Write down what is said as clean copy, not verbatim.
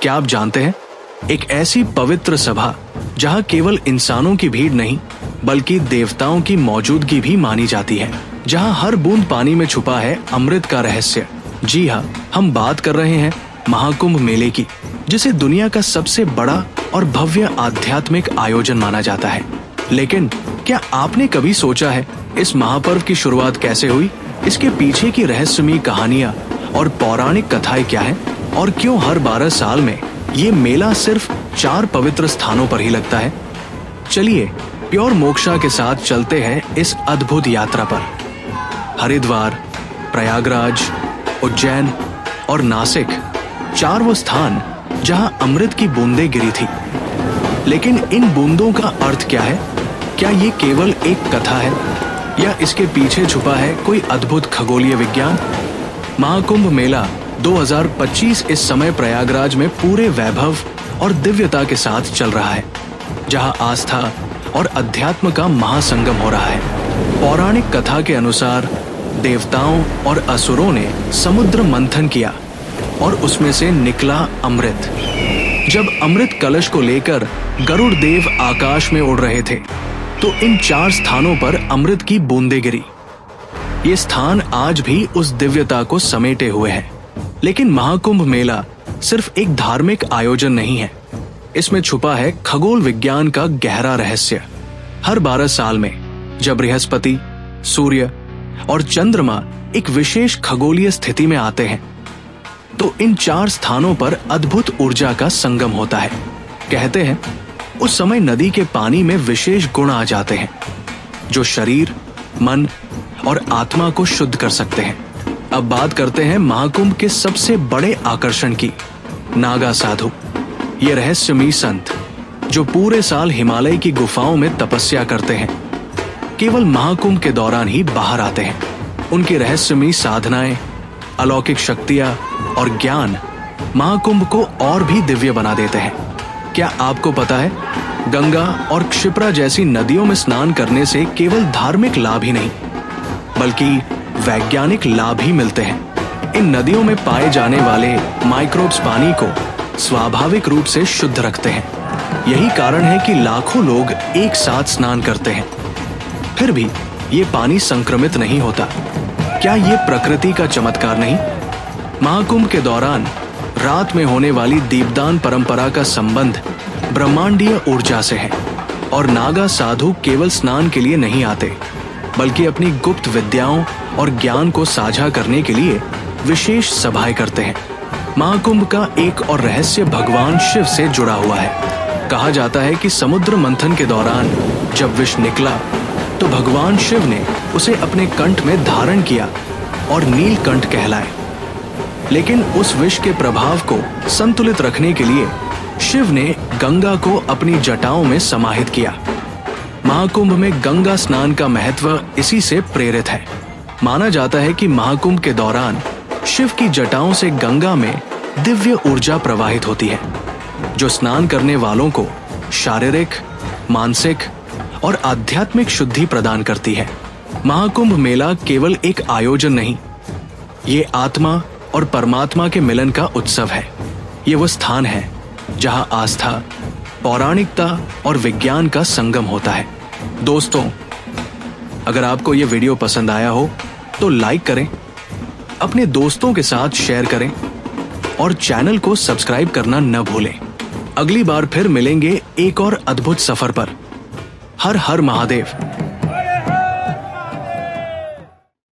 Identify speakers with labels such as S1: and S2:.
S1: क्या आप जानते हैं, एक ऐसी पवित्र सभा जहां केवल इंसानों की भीड़ नहीं बल्कि देवताओं की मौजूदगी भी मानी जाती है, जहां हर बूंद पानी में छुपा है अमृत का रहस्य। जी हाँ, हम बात कर रहे हैं महाकुंभ मेले की, जिसे दुनिया का सबसे बड़ा और भव्य आध्यात्मिक आयोजन माना जाता है। लेकिन क्या आपने कभी सोचा है इस महापर्व की शुरुआत कैसे हुई? इसके पीछे की रहस्यमयी कहानियां और पौराणिक कथाएं क्या हैं? और क्यों हर 12 साल में ये मेला सिर्फ 4 पवित्र स्थानों पर ही लगता है? चलिए प्योर मोक्षा के साथ चलते हैं इस अद्भुत यात्रा पर। हरिद्वार, प्रयागराज, उज्जैन और नासिक, 4 वो स्थान जहां अमृत की बूंदें गिरी थी। लेकिन इन बूंदों का अर्थ क्या है? क्या ये केवल एक कथा है या इसके पीछे छुपा है कोई अद्भुत खगोलीय विज्ञान? महाकुंभ मेला 2025 इस समय प्रयागराज में पूरे वैभव और दिव्यता के साथ चल रहा है, जहां आस्था और अध्यात्म का महासंगम हो रहा है। पौराणिक कथा के अनुसार देवताओं और असुरों ने समुद्र मंथन किया और उसमें से निकला अमृत। जब अमृत कलश को लेकर गरुड़ देव आकाश में उड़ रहे थे तो इन 4 स्थानों पर अमृत की बूंदें गिरी। ये स्थान आज भी उस दिव्यता को समेटे हुए हैं। लेकिन महाकुंभ मेला सिर्फ एक धार्मिक आयोजन नहीं है, इसमें छुपा है खगोल विज्ञान का गहरा रहस्य। हर 12 साल में जब बृहस्पति, सूर्य और चंद्रमा एक विशेष खगोलीय स्थिति में आते हैं तो इन 4 स्थानों पर अद्भुत ऊर्जा का संगम होता है। कहते हैं उस समय नदी के पानी में विशेष गुण आ जाते हैं जो शरीर, मन और आत्मा को शुद्ध कर सकते हैं। अब बात करते हैं महाकुंभ के सबसे बड़े आकर्षण की, नागा साधु। ये रहस्यमयी संत जो पूरे साल हिमालय की गुफाओं में तपस्या करते हैं, केवल महाकुंभ के दौरान ही बाहर आते हैं। उनकी रहस्यमयी साधनाएं, अलौकिक शक्तियां और ज्ञान महाकुंभ को और भी दिव्य बना देते हैं। क्या आपको पता है, गंगा और क्षिप्रा जैसी नदियों में स्नान करने से केवल धार्मिक लाभ ही नहीं बल्कि वैज्ञानिक लाभ ही मिलते हैं। इन नदियों में पाए जाने वाले माइक्रोब्स पानी को स्वाभाविक रूप से शुद्ध रखते हैं। यही कारण है कि लाखों लोग एक साथ स्नान करते हैं, फिर भी ये पानी संक्रमित नहीं होता। क्या ये प्रकृति का चमत्कार नहीं? महाकुंभ के दौरान रात में होने वाली दीपदान परंपरा का संबंध ब्रह्मांडीय ऊर्जा से है और नागा साधु केवल स्नान के लिए नहीं आते बल्कि अपनी गुप्त विद्याओं और ज्ञान को साझा करने के लिए विशेष सभाएं करते हैं। महाकुंभ का एक और रहस्य भगवान शिव से जुड़ा हुआ है। कहा जाता है कि समुद्र मंथन के दौरान जब विष निकला तो भगवान शिव ने उसे अपने कंठ में धारण किया और नीलकंठ कहलाए। लेकिन उस विष के प्रभाव को संतुलित रखने के लिए शिव ने गंगा को अपनी जटाओं में समाहित किया। महाकुंभ में गंगा स्नान का महत्व इसी से प्रेरित है। माना जाता है कि महाकुंभ के दौरान शिव की जटाओं से गंगा में दिव्य ऊर्जा प्रवाहित होती है, जो स्नान करने वालों को शारीरिक, मानसिक और आध्यात्मिक शुद्धि प्रदान करती है। महाकुंभ मेला केवल एक आयोजन नहीं, ये आत्मा और परमात्मा के मिलन का उत्सव है। ये वो स्थान है जहां आस्था, पौराणिकता और विज्ञान का संगम होता है। दोस्तों, अगर आपको ये वीडियो पसंद आया हो तो लाइक करें, अपने दोस्तों के साथ शेयर करें और चैनल को सब्सक्राइब करना न भूलें। अगली बार फिर मिलेंगे एक और अद्भुत सफर पर। हर हर महादेव।